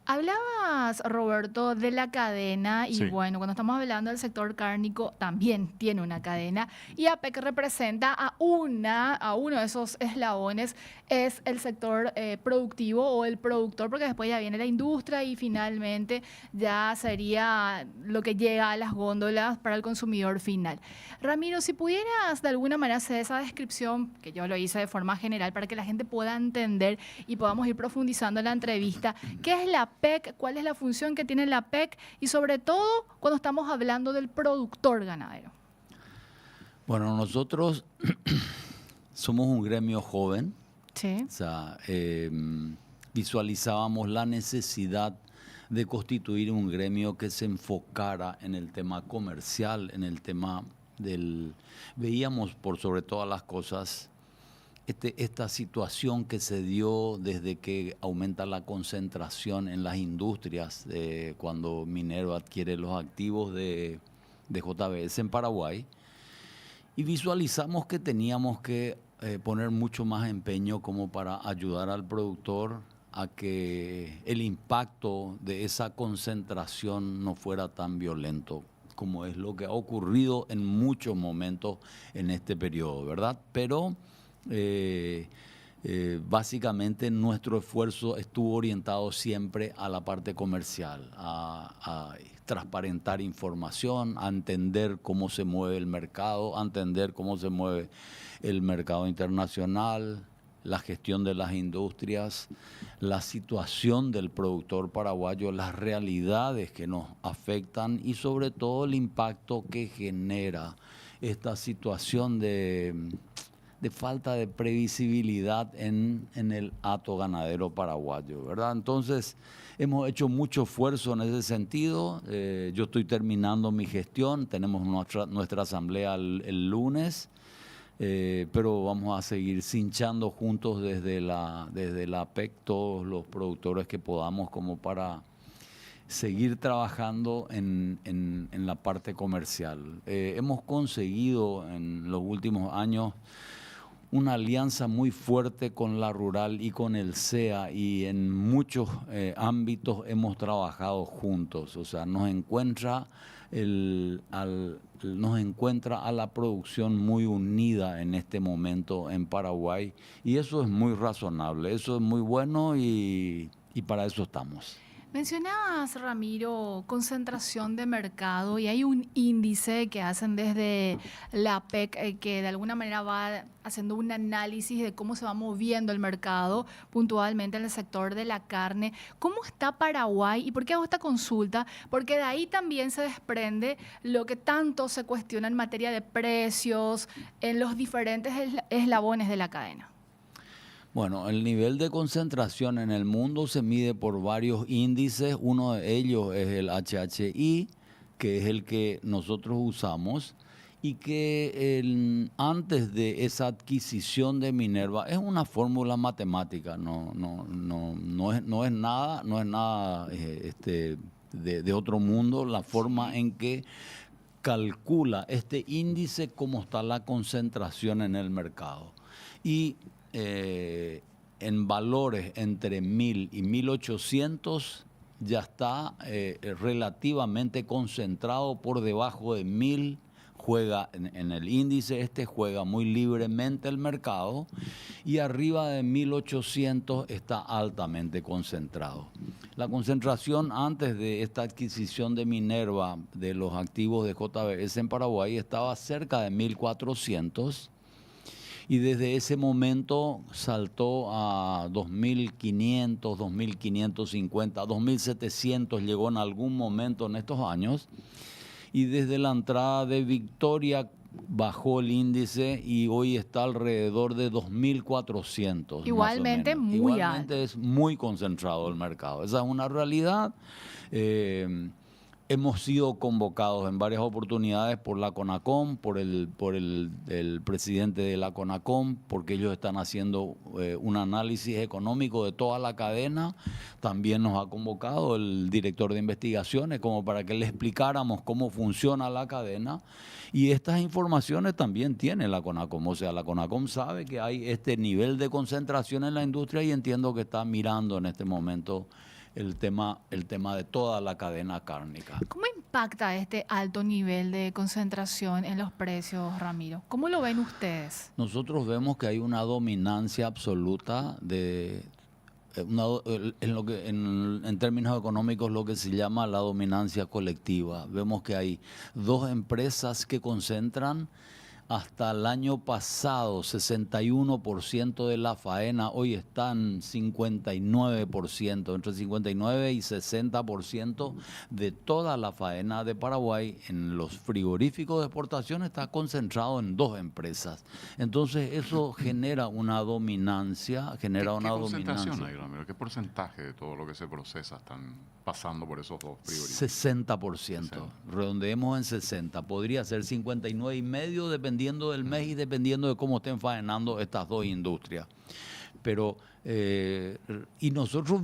Hablabas, Roberto, de la cadena y Sí, bueno, cuando estamos hablando del sector cárnico, también tiene una cadena y APEC representa a uno de esos eslabones, es el sector productivo o el productor, porque después ya viene la industria y finalmente ya sería lo que llega a las góndolas para el consumidor final. Ramiro, si pudieras de alguna manera hacer esa descripción, que yo lo hice de forma general para que la gente pueda entender y podamos ir profundizando en la entrevista. ¿Qué es la PEC? ¿Cuál es la función que tiene la PEC? Y sobre todo cuando estamos hablando del productor ganadero. bueno, nosotros somos un gremio joven, Sí. o sea, visualizábamos la necesidad de constituir un gremio que se enfocara en el tema comercial, en el tema del... Veíamos por sobre todas las cosas esta situación que se dio desde que aumenta la concentración en las industrias, cuando Minerva adquiere los activos de JBS en Paraguay, y visualizamos que teníamos que poner mucho más empeño como para ayudar al productor a que el impacto de esa concentración no fuera tan violento como es lo que ha ocurrido en muchos momentos en este periodo, ¿verdad? Pero eh, básicamente nuestro esfuerzo estuvo orientado siempre a la parte comercial, a transparentar información, a entender cómo se mueve el mercado, a entender cómo se mueve el mercado internacional, la gestión de las industrias, la situación del productor paraguayo, las realidades que nos afectan y sobre todo el impacto que genera esta situación de falta de previsibilidad en el hato ganadero paraguayo, ¿verdad? Entonces, hemos hecho mucho esfuerzo en ese sentido. Yo estoy terminando mi gestión, tenemos nuestra asamblea el lunes, pero vamos a seguir cinchando juntos desde la APEC todos los productores que podamos como para seguir trabajando en la parte comercial. Hemos conseguido en los últimos años una alianza muy fuerte con la Rural y con el CEA y en muchos ámbitos hemos trabajado juntos. O sea, nos encuentra a la producción muy unida en este momento en Paraguay y eso es muy razonable, eso es muy bueno y para eso estamos. Mencionabas, Ramiro, concentración de mercado y hay un índice que hacen desde la PEC que de alguna manera va haciendo un análisis de cómo se va moviendo el mercado puntualmente en el sector de la carne. ¿Cómo está Paraguay? ¿Y por qué hago esta consulta? Porque de ahí también se desprende lo que tanto se cuestiona en materia de precios en los diferentes eslabones de la cadena. Bueno, el nivel de concentración en el mundo se mide por varios índices. Uno de ellos es el HHI, que es el que nosotros usamos y que antes de esa adquisición de Minerva es una fórmula matemática, no es nada de otro mundo la forma Sí. en que calcula este índice cómo está la concentración en el mercado. Y en valores entre 1000 y 1800 ya está relativamente concentrado. Por debajo de 1000 juega en el índice, juega muy libremente el mercado y arriba de 1800 está altamente concentrado. La concentración antes de esta adquisición de Minerva de los activos de JBS en Paraguay estaba cerca de 1400 y desde ese momento saltó a 2.500, 2.550, 2.700 llegó en algún momento en estos años y desde la entrada de Victoria bajó el índice y hoy está alrededor de 2.400 más o Igualmente menos. muy Igualmente alto. es muy concentrado el mercado. Esa es una realidad. Hemos sido convocados en varias oportunidades por la CONACOM, el presidente de la CONACOM, porque ellos están haciendo un análisis económico de toda la cadena. También nos ha convocado el director de investigaciones como para que le explicáramos cómo funciona la cadena. Y estas informaciones también tiene la CONACOM. O sea, la CONACOM sabe que hay este nivel de concentración en la industria y entiendo que está mirando en este momento el tema de toda la cadena cárnica. ¿Cómo impacta este alto nivel de concentración en los precios, Ramiro? ¿Cómo lo ven ustedes? Nosotros vemos que hay una dominancia absoluta en términos económicos, lo que se llama la dominancia colectiva. Vemos que hay dos empresas que concentran hasta el año pasado 61% de la faena, hoy están 59%, entre 59 y 60% de toda la faena de Paraguay en los frigoríficos de exportación está concentrado en dos empresas. Entonces eso genera una dominancia, ¿Qué concentración hay, Ramiro? ¿Qué porcentaje de todo lo que se procesa están pasando por esos dos frigoríficos? 60%, redondeemos en 60, podría ser 59,5 dependiendo del mes y dependiendo de cómo estén faenando estas dos industrias. Pero, y nosotros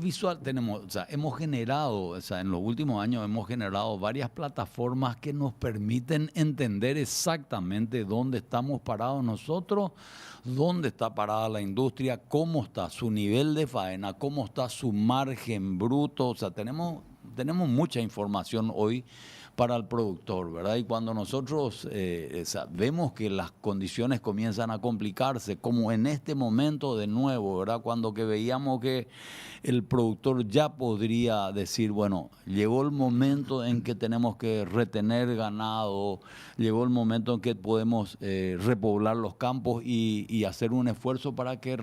hemos generado, en los últimos años hemos generado varias plataformas que nos permiten entender exactamente dónde estamos parados nosotros, dónde está parada la industria, cómo está su nivel de faena, cómo está su margen bruto. O sea, tenemos mucha información hoy para el productor, ¿verdad? Y cuando nosotros vemos que las condiciones comienzan a complicarse, como en este momento de nuevo, ¿verdad? Cuando que veíamos que el productor ya podría decir, bueno, llegó el momento en que tenemos que retener ganado, llegó el momento en que podemos repoblar los campos y hacer un esfuerzo para que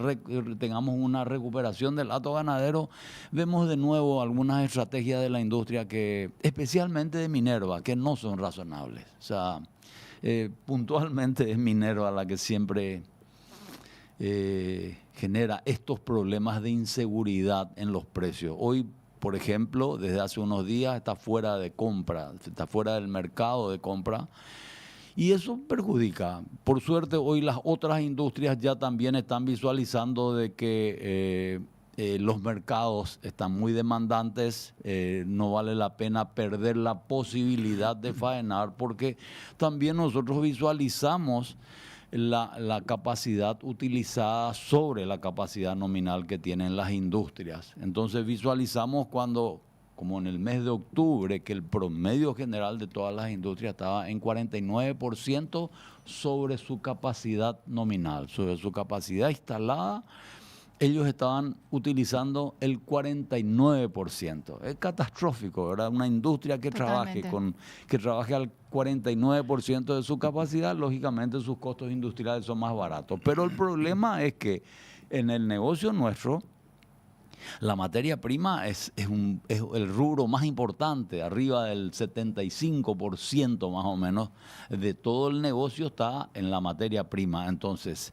tengamos una recuperación del hato ganadero. Vemos de nuevo algunas estrategias de la industria que, especialmente de Minerva, que no son razonables. O sea, puntualmente es Minerva la que siempre genera estos problemas de inseguridad en los precios. Hoy, por ejemplo, desde hace unos días está fuera de compra, está fuera del mercado de compra. Y eso perjudica. Por suerte, hoy las otras industrias ya también están visualizando de que los mercados están muy demandantes, no vale la pena perder la posibilidad de faenar porque también nosotros visualizamos la capacidad utilizada sobre la capacidad nominal que tienen las industrias. Entonces visualizamos cuando, como en el mes de octubre, que el promedio general de todas las industrias estaba en 49% sobre su capacidad nominal, sobre su capacidad instalada. Ellos estaban utilizando el 49%. Es catastrófico, ¿verdad? Una industria que trabaje al 49% de su capacidad, lógicamente sus costos industriales son más baratos. Pero el problema es que en el negocio nuestro, la materia prima es el rubro más importante, arriba del 75% más o menos de todo el negocio está en la materia prima. Entonces,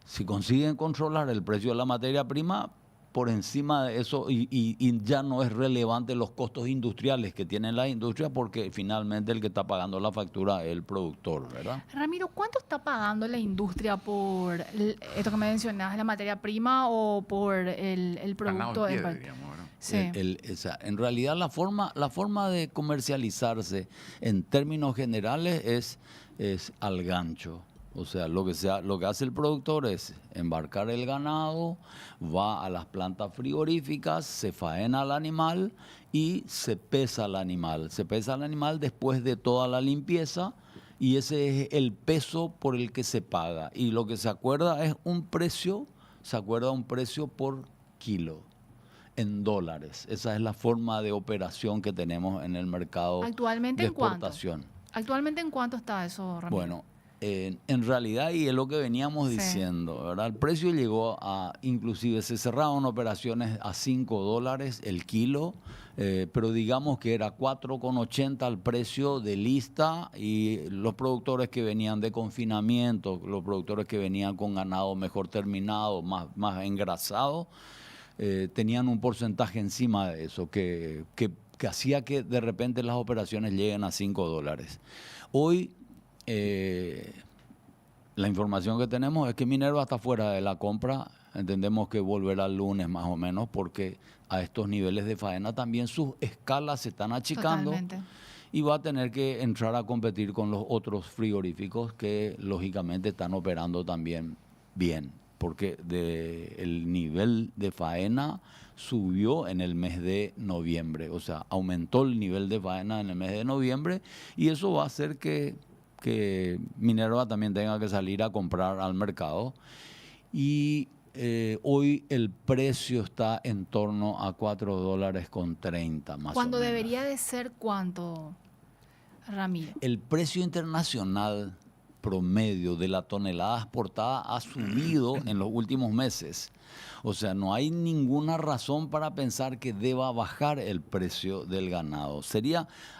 si consiguen controlar el precio de la materia prima, por encima de eso, y ya no es relevante los costos industriales que tienen las industrias, porque finalmente el que está pagando la factura es el productor, ¿verdad? Ramiro, ¿cuánto está pagando la industria por esto que me mencionabas, la materia prima o por el producto? Diríamos, ¿verdad? Sí. En realidad la forma de comercializarse en términos generales es al gancho. O sea, lo que hace el productor es embarcar el ganado, va a las plantas frigoríficas, se faena al animal y se pesa al animal. Se pesa al animal después de toda la limpieza y ese es el peso por el que se paga. Y lo que se acuerda es un precio por kilo en dólares. Esa es la forma de operación que tenemos en el mercado de exportación. ¿Actualmente en cuánto está eso, Ramiro? Bueno, en realidad, y es lo que veníamos diciendo, ¿verdad? El precio llegó inclusive se cerraron operaciones a $5 el kilo, pero digamos que era 4,80 el precio de lista y los productores que venían de confinamiento, los productores que venían con ganado mejor terminado, más engrasado, tenían un porcentaje encima de eso que hacía que de repente las operaciones lleguen a $5. Hoy la información que tenemos es que Minerva está fuera de la compra. Entendemos que volverá el lunes más o menos porque a estos niveles de faena también sus escalas se están achicando. Totalmente. Y va a tener que entrar a competir con los otros frigoríficos que lógicamente están operando también bien. porque el nivel de faena subió en el mes de noviembre, o sea, aumentó el nivel de faena en el mes de noviembre y eso va a hacer que Minerva también tenga que salir a comprar al mercado. Y hoy el precio está en torno a $4.30 más o Cuando menos. debería de ser cuánto, Ramiro. El precio internacional promedio de la tonelada exportada ha subido en los últimos meses. O sea, no hay ninguna razón para pensar que deba bajar el precio del ganado.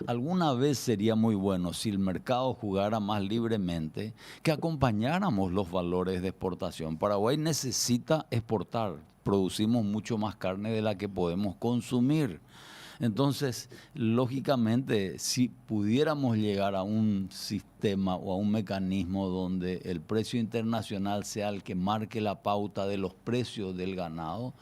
Alguna vez sería muy bueno si el mercado jugara más libremente, que acompañáramos los valores de exportación. Paraguay necesita exportar. Producimos mucho más carne de la que podemos consumir. Entonces, lógicamente, si pudiéramos llegar a un sistema o a un mecanismo donde el precio internacional sea el que marque la pauta de los precios del ganado,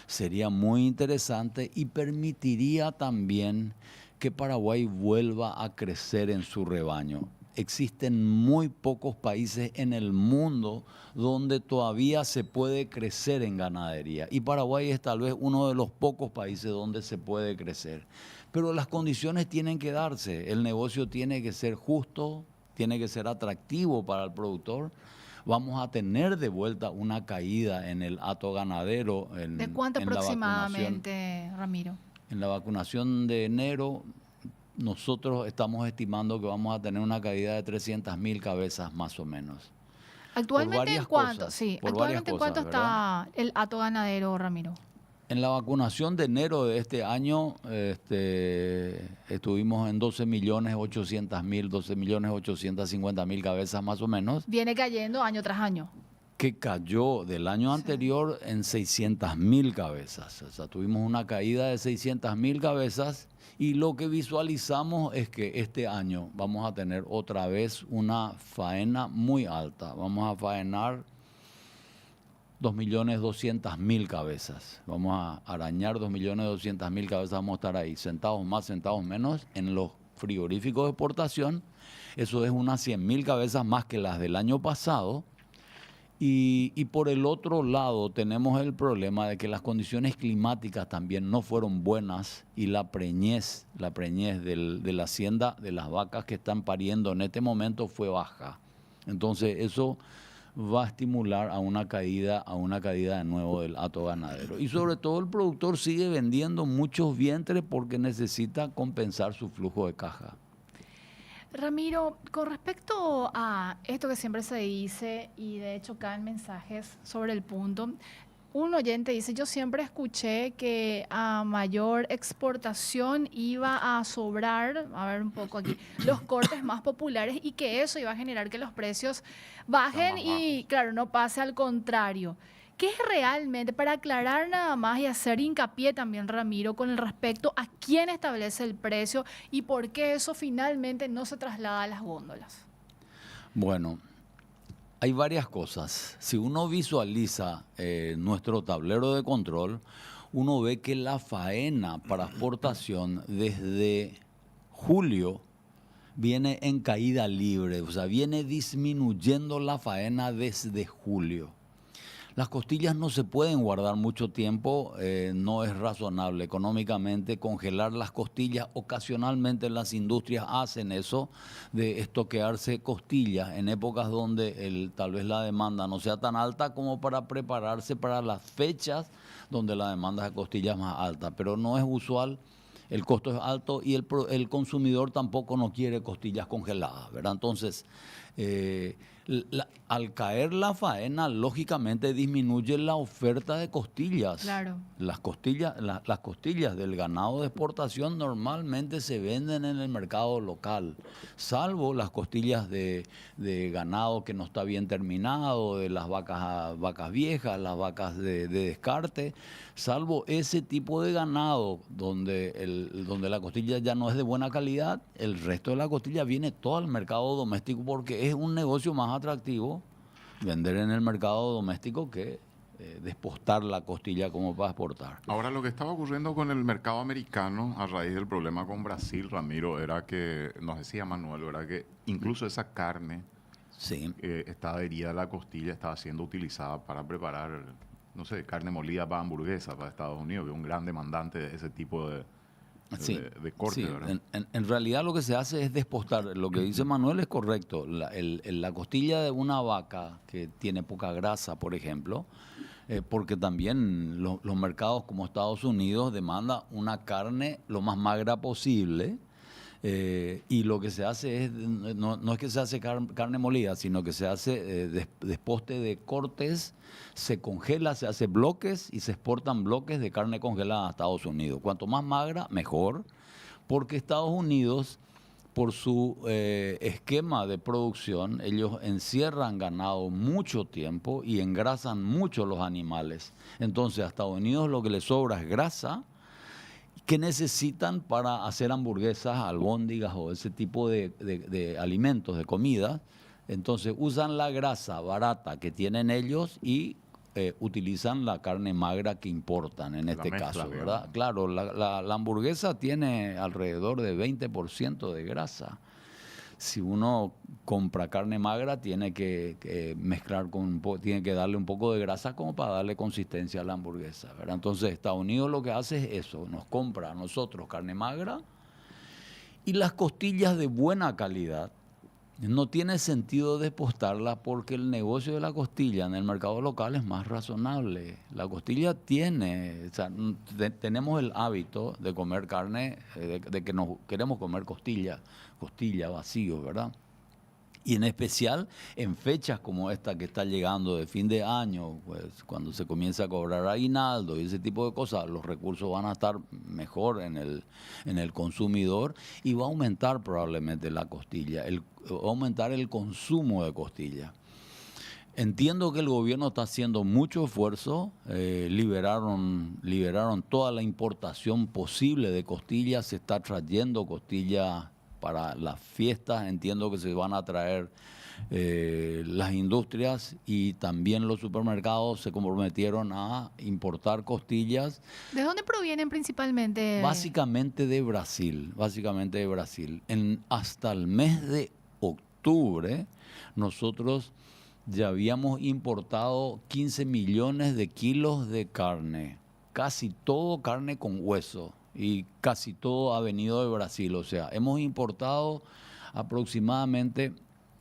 sería muy interesante y permitiría también que Paraguay vuelva a crecer en su rebaño. Existen muy pocos países en el mundo donde todavía se puede crecer en ganadería. Y Paraguay es tal vez uno de los pocos países donde se puede crecer. Pero las condiciones tienen que darse. El negocio tiene que ser justo, tiene que ser atractivo para el productor. Vamos a tener de vuelta una caída en el hato ganadero. ¿De cuánto aproximadamente, Ramiro? En la vacunación de enero, nosotros estamos estimando que vamos a tener una caída de 300.000 cabezas más o menos. ¿Actualmente en cuánto? Sí, actualmente en cuánto está el hato ganadero, Ramiro. En la vacunación de enero de este año estuvimos en 12.800.000, 12.850.000 cabezas más o menos. Viene cayendo año tras año. Que cayó del año anterior en 600.000 cabezas. O sea, tuvimos una caída de 600.000 cabezas y lo que visualizamos es que este año vamos a tener otra vez una faena muy alta. Vamos a faenar 2.200.000 cabezas. Vamos a arañar 2.200.000 cabezas. Vamos a estar ahí, sentados más, sentados menos, en los frigoríficos de exportación. Eso es unas 100.000 cabezas más que las del año pasado. Y por el otro lado tenemos el problema de que las condiciones climáticas también no fueron buenas y la preñez de la hacienda de las vacas que están pariendo en este momento fue baja. Entonces eso va a estimular a una caída de nuevo del hato ganadero. Y sobre todo el productor sigue vendiendo muchos vientres porque necesita compensar su flujo de caja. Ramiro, con respecto a esto que siempre se dice, y de hecho caen mensajes sobre el punto, un oyente dice, yo siempre escuché que a mayor exportación iba a sobrar, a ver un poco aquí, los cortes más populares y que eso iba a generar que los precios bajen y claro, no pase al contrario. ¿Qué es realmente, para aclarar nada más y hacer hincapié también, Ramiro, con el respecto a quién establece el precio y por qué eso finalmente no se traslada a las góndolas? Bueno, hay varias cosas. Si uno visualiza nuestro tablero de control, uno ve que la faena para exportación desde julio viene en caída libre, o sea, viene disminuyendo la faena desde julio. Las costillas no se pueden guardar mucho tiempo, no es razonable económicamente congelar las costillas. Ocasionalmente las industrias hacen eso, de estoquearse costillas en épocas donde tal vez la demanda no sea tan alta como para prepararse para las fechas donde la demanda de costillas es más alta, pero no es usual. El costo es alto y el consumidor tampoco no quiere costillas congeladas, ¿verdad? Entonces, al caer la faena, lógicamente disminuye la oferta de costillas. Claro. Las costillas del ganado de exportación normalmente se venden en el mercado local, salvo las costillas de ganado que no está bien terminado, de las vacas viejas, las vacas de descarte, salvo ese tipo de ganado donde la costilla ya no es de buena calidad, el resto de la costilla viene todo al mercado doméstico porque es un negocio más atractivo vender en el mercado doméstico que despostar la costilla como para exportar. Ahora, lo que estaba ocurriendo con el mercado americano a raíz del problema con Brasil, Ramiro, era que, nos decía Manuel, era que incluso esa carne Sí. estaba herida la costilla, estaba siendo utilizada para preparar, no sé, carne molida para hamburguesa para Estados Unidos, que es un gran demandante de ese tipo Sí, de corte, sí. ¿verdad? En realidad lo que se hace es despostar. Lo que dice Manuel es correcto. La costilla de una vaca que tiene poca grasa, por ejemplo, porque también los mercados como Estados Unidos demandan una carne lo más magra posible. Y lo que se hace es, no es que se hace carne molida, sino que se hace desposte de cortes, se congela, se hace bloques y se exportan bloques de carne congelada a Estados Unidos. Cuanto más magra, mejor, porque Estados Unidos, por su esquema de producción, ellos encierran ganado mucho tiempo y engrasan mucho los animales. Entonces a Estados Unidos lo que le sobra es grasa que necesitan para hacer hamburguesas, albóndigas o ese tipo de alimentos, de comida. Entonces usan la grasa barata que tienen ellos y utilizan la carne magra que importan en La este mezcla, caso, digamos. ¿verdad? Claro, la hamburguesa tiene alrededor de 20% de grasa. Si uno compra carne magra, tiene que mezclar tiene que darle un poco de grasa como para darle consistencia a la hamburguesa, ¿verdad? Entonces, Estados Unidos lo que hace es eso, nos compra a nosotros carne magra y las costillas de buena calidad. No tiene sentido despostarlas porque el negocio de la costilla en el mercado local es más razonable. La costilla tiene, o sea, tenemos el hábito de comer carne, de que nos queremos comer costilla vacío, ¿verdad? Y en especial en fechas como esta que está llegando de fin de año, pues cuando se comienza a cobrar aguinaldo y ese tipo de cosas, los recursos van a estar mejor en el consumidor y va a aumentar probablemente la costilla, va a aumentar el consumo de costilla. Entiendo que el gobierno está haciendo mucho esfuerzo, liberaron toda la importación posible de costillas, se está trayendo costillas para las fiestas, entiendo que se van a traer las industrias y también los supermercados se comprometieron a importar costillas. ¿De dónde provienen principalmente? Básicamente de Brasil, hasta el mes de octubre nosotros ya habíamos importado 15 millones de kilos de carne, casi todo carne con hueso y casi todo ha venido de Brasil. O sea, hemos importado aproximadamente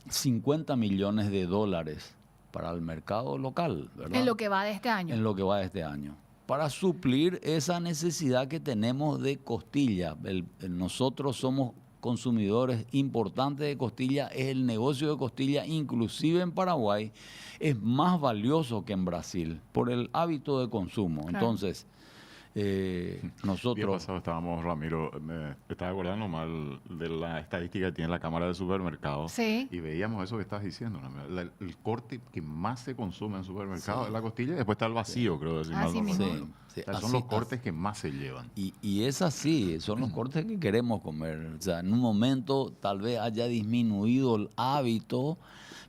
50 millones de dólares para el mercado local, ¿verdad? En lo que va de este año. En lo que va de este año. Para suplir esa necesidad que tenemos de costilla. Nosotros somos consumidores importantes de costilla, es el negocio de costilla, inclusive en Paraguay, es más valioso que en Brasil por el hábito de consumo. Claro. Entonces, nosotros... El día pasado estábamos, Ramiro, me estaba acordando mal de la estadística que tiene la Cámara de Supermercados. Sí. Y veíamos eso que estás diciendo, Ramiro. El corte que más se consume en supermercados Sí. es la costilla y después está el vacío, creo. Si mal Así no mismo. recuerdo. Sí, O sea, así- son los cortes que más se llevan. Y es así, son los cortes que queremos comer. O sea, en un momento tal vez haya disminuido el hábito,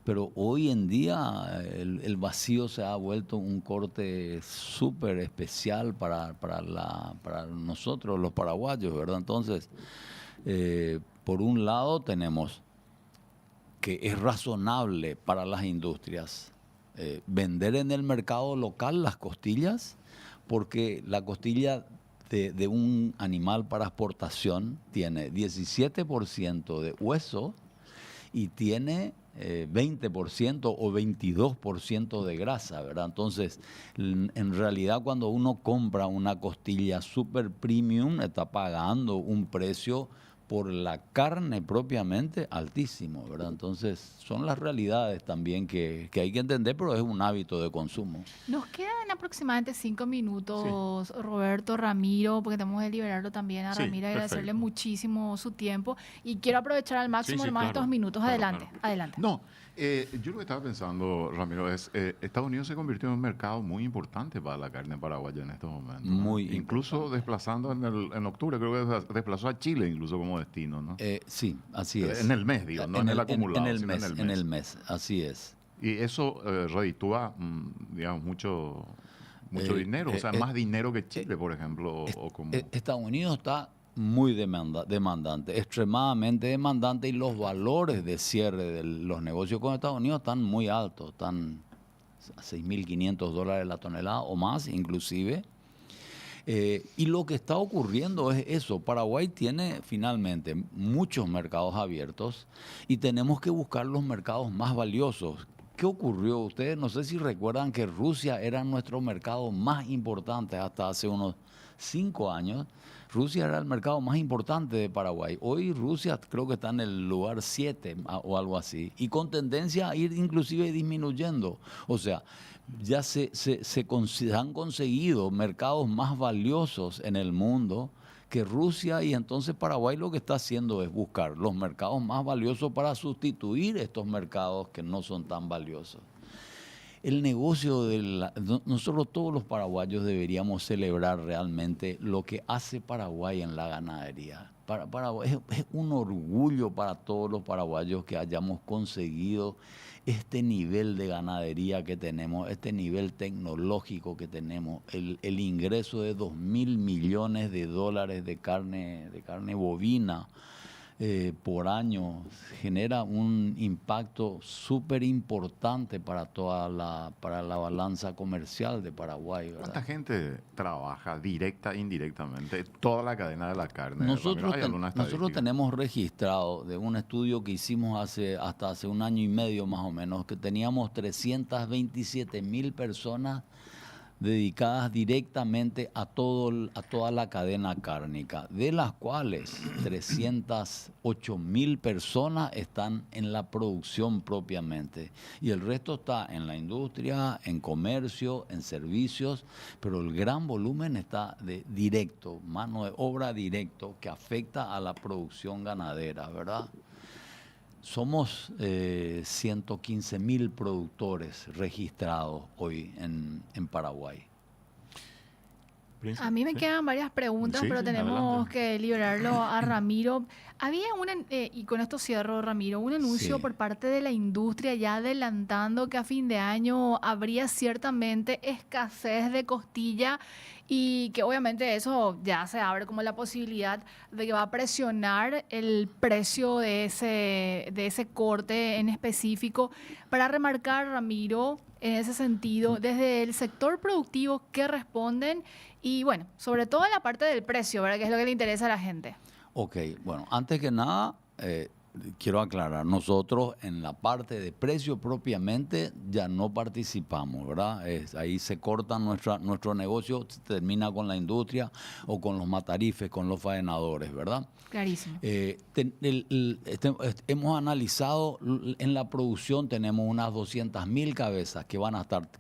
pero hoy en día el vacío se ha vuelto un corte súper especial para nosotros, los paraguayos, ¿verdad? Entonces, por un lado tenemos que es razonable para las industrias vender en el mercado local las costillas, porque la costilla de un animal para exportación tiene 17% de hueso y tiene 20% o 22% de grasa, ¿verdad? Entonces, en realidad cuando uno compra una costilla super premium, está pagando un precio por la carne propiamente altísimo, ¿verdad? Entonces, son las realidades también que hay que entender, pero es un hábito de consumo. Nos quedan aproximadamente 5 minutos, Roberto, Ramiro, porque tenemos que liberarlo también a Sí, Ramiro, agradecerle perfecto. muchísimo su tiempo y quiero aprovechar al máximo, Sí, hermano, claro. estos minutos. Claro, Adelante, claro. adelante. No, yo lo que estaba pensando, Ramiro, es Estados Unidos se convirtió en un mercado muy importante para la carne paraguaya en estos momentos, ¿no? Muy Incluso importante. desplazando en octubre, creo que desplazó a Chile incluso como destino, ¿no? Sí, así es. En el mes, digo, no en el acumulado, En el sino mes, así es. Y eso reditúa, digamos, mucho dinero, o sea, eh, más dinero que Chile, por ejemplo, o como... Estados Unidos está muy demandante, extremadamente demandante, y los valores de cierre de los negocios con Estados Unidos están muy altos, están a $6.500 la tonelada o más inclusive. Y lo que está ocurriendo es eso. Paraguay tiene finalmente muchos mercados abiertos y tenemos que buscar los mercados más valiosos. ¿Qué ocurrió? Ustedes no sé si recuerdan que Rusia era nuestro mercado más importante hasta hace unos 5 años. Rusia era el mercado más importante de Paraguay. Hoy Rusia creo que está en el lugar 7 o algo así, y con tendencia a ir inclusive disminuyendo. O sea, ya se han conseguido mercados más valiosos en el mundo que Rusia, y entonces Paraguay lo que está haciendo es buscar los mercados más valiosos para sustituir estos mercados que no son tan valiosos. El negocio nosotros todos los paraguayos deberíamos celebrar realmente lo que hace Paraguay en la ganadería. Paraguay es un orgullo para todos los paraguayos que hayamos conseguido este nivel de ganadería que tenemos, este nivel tecnológico que tenemos, el ingreso de $2.000 millones de carne bovina por año genera un impacto súper importante para la balanza comercial de Paraguay, ¿verdad? ¿Cuánta gente trabaja directa e indirectamente toda la cadena de la carne? Nosotros Nosotros tenemos registrado de un estudio que hicimos hasta hace 1 año y medio más o menos, que teníamos 327.000 personas dedicadas directamente a toda la cadena cárnica, de las cuales 308.000 personas están en la producción propiamente, y el resto está en la industria, en comercio, en servicios, pero el gran volumen está de directo, mano de obra directo, que afecta a la producción ganadera, ¿verdad? Somos 115.000 productores registrados hoy en Paraguay. A mí me quedan varias preguntas, Sí, pero sí, tenemos adelante. que liberarlo a Ramiro. Había y con esto cierro, Ramiro, un anuncio Sí. por parte de la industria ya adelantando que a fin de año habría ciertamente escasez de costilla, y que obviamente eso ya se abre como la posibilidad de que va a presionar el precio de ese corte en específico. Para remarcar, Ramiro, en ese sentido, desde el sector productivo, ¿qué responden? Y bueno, sobre todo la parte del precio, ¿verdad? Que es lo que le interesa a la gente. Ok, bueno, antes que nada, quiero aclarar, nosotros en la parte de precio propiamente ya no participamos, ¿verdad? Ahí se corta nuestro negocio, se termina con la industria o con los matarifes, con los faenadores, ¿verdad? Clarísimo. Hemos analizado, en la producción tenemos unas 200.000 cabezas que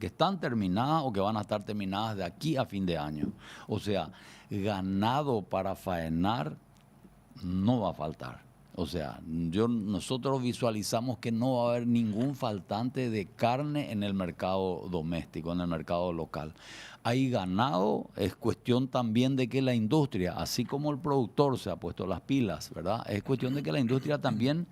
están terminadas o que van a estar terminadas de aquí a fin de año. O sea, ganado para faenar no va a faltar. O sea, nosotros visualizamos que no va a haber ningún faltante de carne en el mercado doméstico, en el mercado local. Hay ganado, es cuestión también de que la industria, así como el productor se ha puesto las pilas, ¿verdad? Es cuestión de que la industria también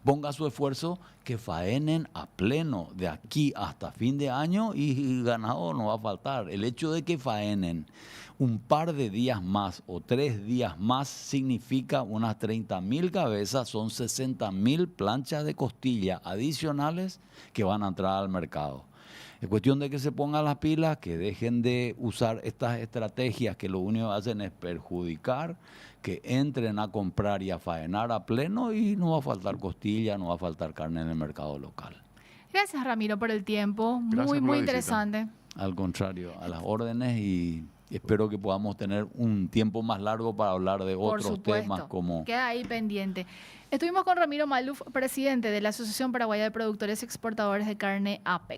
ponga su esfuerzo, que faenen a pleno de aquí hasta fin de año, y ganado no va a faltar. El hecho de que faenen un par de días más o 3 días más significa unas 30.000 cabezas, son 60.000 planchas de costilla adicionales que van a entrar al mercado. Es cuestión de que se pongan las pilas, que dejen de usar estas estrategias que lo único que hacen es perjudicar, que entren a comprar y a faenar a pleno, y no va a faltar costilla, no va a faltar carne en el mercado local. Gracias, Ramiro, por el tiempo. Gracias por Muy, la muy visita. interesante. Al contrario, a las órdenes, y espero que podamos tener un tiempo más largo para hablar de Por otros supuesto. temas como... Queda ahí pendiente. Estuvimos con Ramiro Maluf, presidente de la Asociación Paraguaya de Productores y Exportadores de Carne, APEC.